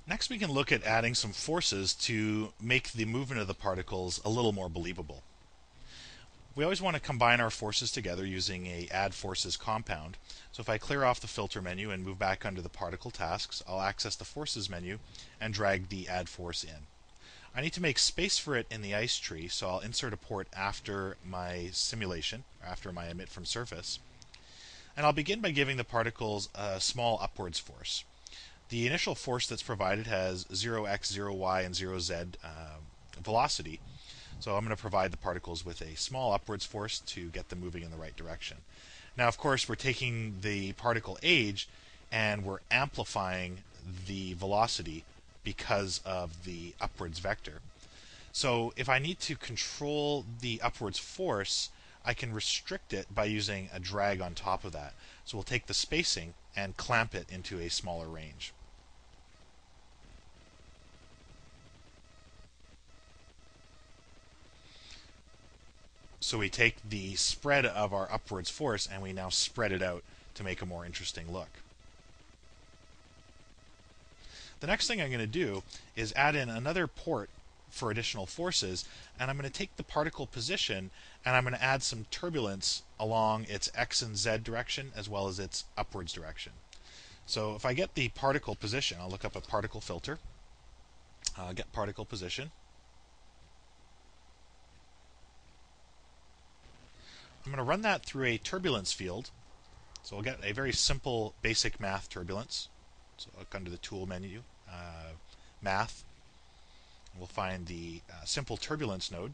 Next, we can look at adding some forces to make the movement of the particles a little more believable. We always want to combine our forces together using a add forces compound. So if I clear off the filter menu and move back under the particle tasks, I'll access the forces menu and drag the add force in. I need to make space for it in the ice tree, so I'll insert a port after my simulation, after my emit from surface. And I'll begin by giving the particles a small upwards force. The initial force that's provided has 0x, 0y, and 0z velocity. So I'm going to provide the particles with a small upwards force to get them moving in the right direction. Now, of course, we're taking the particle age and we're amplifying the velocity because of the upwards vector. So if I need to control the upwards force, I can restrict it by using a drag on top of that. So we'll take the spacing and clamp it into a smaller range. So we take the spread of our upwards force and we now spread it out to make a more interesting look. The next thing I'm going to do is add in another port for additional forces, and I'm going to take the particle position and I'm going to add some turbulence along its x and z direction as well as its upwards direction. So if I get the particle position, I'll look up a particle filter, get particle position. I'm going to run that through a turbulence field. So we'll get a very simple basic math turbulence. So look under the tool menu, math. We'll find the simple turbulence node.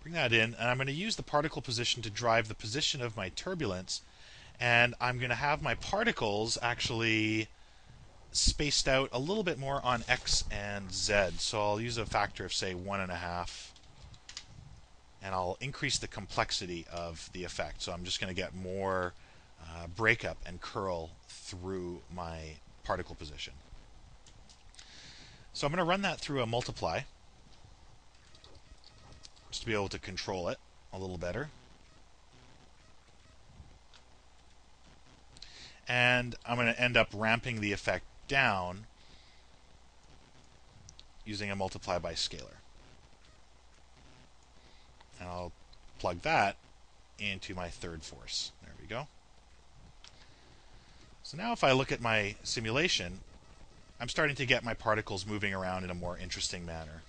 Bring that in, and I'm going to use the particle position to drive the position of my turbulence. And I'm going to have my particles actually spaced out a little bit more on x and z. So I'll use a factor of, say, 1.5. And I'll increase the complexity of the effect. So I'm just going to get more breakup and curl through my particle position. So I'm going to run that through a multiply just to be able to control it a little better. And I'm going to end up ramping the effect down using a multiply by scalar. And I'll plug that into my third force. There we go. So now if I look at my simulation, I'm starting to get my particles moving around in a more interesting manner.